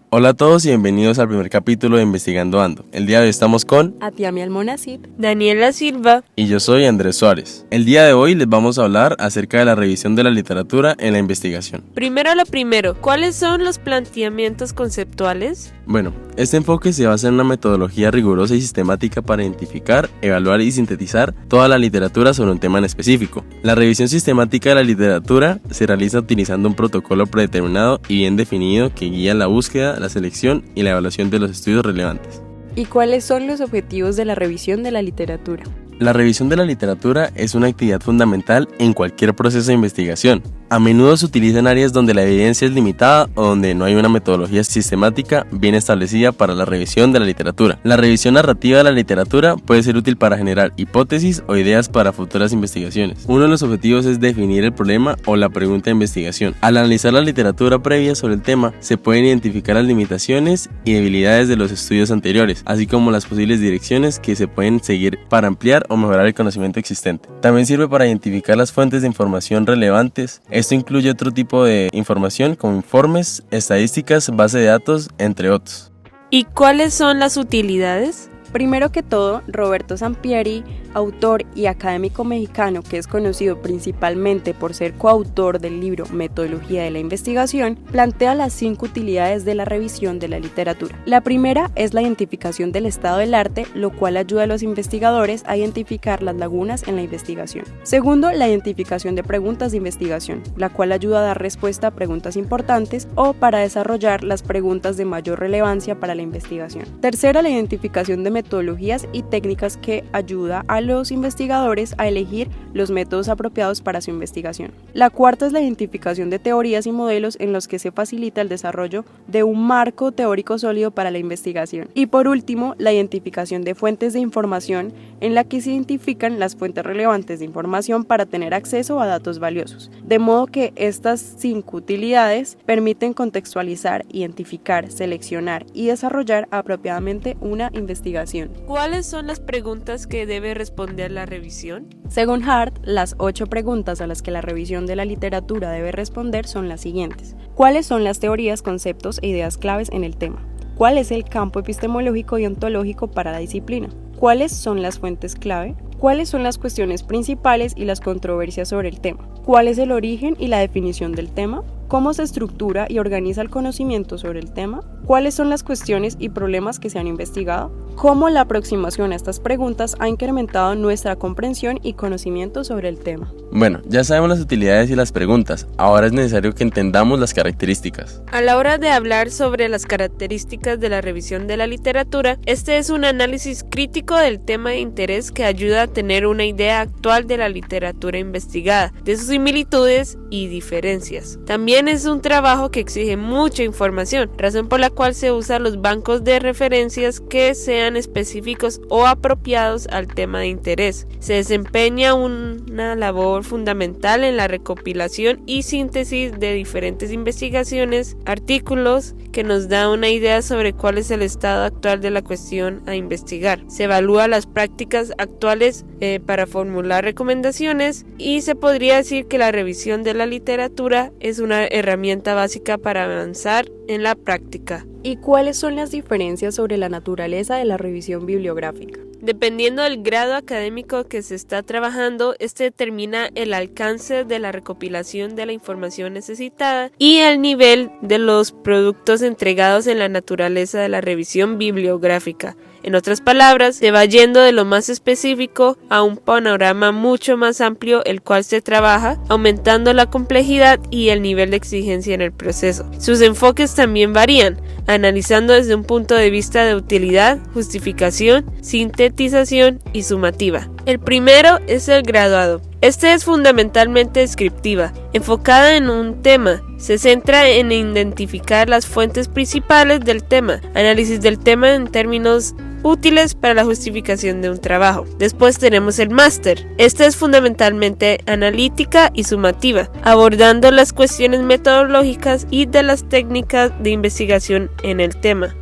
Hola a todos y bienvenidos al primer capítulo de Investigando Ando. El día de hoy estamos con Atiami Almonacid, Daniela Silva y yo soy Andrés Suárez. El día de hoy les vamos a hablar acerca de la revisión de la literatura en la investigación. Primero lo primero, ¿cuáles son los planteamientos conceptuales? Bueno, este enfoque se basa en una metodología rigurosa y sistemática para identificar, evaluar y sintetizar toda la literatura sobre un tema en específico. La revisión sistemática de la literatura se realiza utilizando un protocolo predeterminado y bien definido que guía la búsqueda, la selección y la evaluación de los estudios relevantes. ¿Y cuáles son los objetivos de la revisión de la literatura? La revisión de la literatura es una actividad fundamental en cualquier proceso de investigación. A menudo se utiliza en áreas donde la evidencia es limitada o donde no hay una metodología sistemática bien establecida para la revisión de la literatura. La revisión narrativa de la literatura puede ser útil para generar hipótesis o ideas para futuras investigaciones. Uno de los objetivos es definir el problema o la pregunta de investigación. Al analizar la literatura previa sobre el tema, se pueden identificar las limitaciones y debilidades de los estudios anteriores, así como las posibles direcciones que se pueden seguir para ampliar o mejorar el conocimiento existente. También sirve para identificar las fuentes de información relevantes. Esto incluye otro tipo de información como informes, estadísticas, base de datos, entre otros. ¿Y cuáles son las utilidades? Primero que todo, Roberto Sampieri, autor y académico mexicano que es conocido principalmente por ser coautor del libro Metodología de la Investigación, plantea las 5 utilidades de la revisión de la literatura. La primera es la identificación del estado del arte, lo cual ayuda a los investigadores a identificar las lagunas en la investigación. Segundo, la identificación de preguntas de investigación, la cual ayuda a dar respuesta a preguntas importantes o para desarrollar las preguntas de mayor relevancia para la investigación. Tercero, la identificación de metodologías y técnicas que ayuda a los investigadores a elegir los métodos apropiados para su investigación. La cuarta es la identificación de teorías y modelos en los que se facilita el desarrollo de un marco teórico sólido para la investigación. Y por último, la identificación de fuentes de información en la que se identifican las fuentes relevantes de información para tener acceso a datos valiosos. De modo que estas 5 utilidades permiten contextualizar, identificar, seleccionar y desarrollar apropiadamente una investigación. ¿Cuáles son las preguntas que debe responder la revisión? Según Hart, las 8 preguntas a las que la revisión de la literatura debe responder son las siguientes. ¿Cuáles son las teorías, conceptos e ideas claves en el tema? ¿Cuál es el campo epistemológico y ontológico para la disciplina? ¿Cuáles son las fuentes clave? ¿Cuáles son las cuestiones principales y las controversias sobre el tema? ¿Cuál es el origen y la definición del tema? ¿Cómo se estructura y organiza el conocimiento sobre el tema? ¿Cuáles son las cuestiones y problemas que se han investigado? ¿Cómo la aproximación a estas preguntas ha incrementado nuestra comprensión y conocimiento sobre el tema? Bueno, ya sabemos las utilidades y las preguntas, ahora es necesario que entendamos las características. A la hora de hablar sobre las características de la revisión de la literatura, este es un análisis crítico del tema de interés que ayuda a tener una idea actual de la literatura investigada, de sus similitudes y diferencias. También es un trabajo que exige mucha información, razón por la cual se usan los bancos de referencias que sean específicos o apropiados al tema de interés. Se desempeña una labor fundamental en la recopilación y síntesis de diferentes investigaciones, artículos que nos da una idea sobre cuál es el estado actual de la cuestión a investigar. Se evalúa las prácticas actuales para formular recomendaciones y se podría decir que la revisión de la literatura es una herramienta básica para avanzar en la práctica. ¿Y cuáles son las diferencias sobre la naturaleza de la revisión bibliográfica? Dependiendo del grado académico que se está trabajando, este determina el alcance de la recopilación de la información necesitada y el nivel de los productos entregados en la naturaleza de la revisión bibliográfica. En otras palabras, se va yendo de lo más específico a un panorama mucho más amplio, el cual se trabaja, aumentando la complejidad y el nivel de exigencia en el proceso. Sus enfoques también varían, analizando desde un punto de vista de utilidad, justificación, sintetización y sumativa. El primero es el graduado. Este es fundamentalmente descriptiva, enfocada en un tema. Se centra en identificar las fuentes principales del tema, análisis del tema en términos útiles para la justificación de un trabajo. Después tenemos el máster. Este es fundamentalmente analítica y sumativa, abordando las cuestiones metodológicas y de las técnicas de investigación en el tema.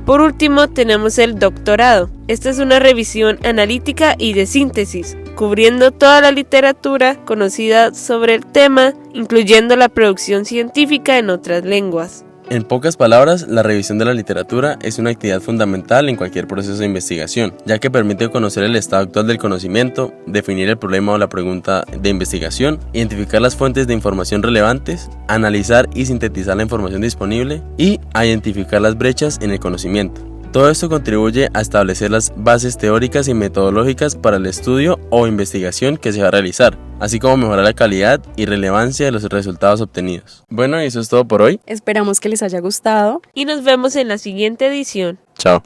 Por último tenemos el doctorado. Esta es una revisión analítica y de síntesis, cubriendo toda la literatura conocida sobre el tema, incluyendo la producción científica en otras lenguas. En pocas palabras, la revisión de la literatura es una actividad fundamental en cualquier proceso de investigación, ya que permite conocer el estado actual del conocimiento, definir el problema o la pregunta de investigación, identificar las fuentes de información relevantes, analizar y sintetizar la información disponible y a identificar las brechas en el conocimiento. Todo esto contribuye a establecer las bases teóricas y metodológicas para el estudio o investigación que se va a realizar, así como mejorar la calidad y relevancia de los resultados obtenidos. Bueno, y eso es todo por hoy. Esperamos que les haya gustado. Y nos vemos en la siguiente edición. Chao.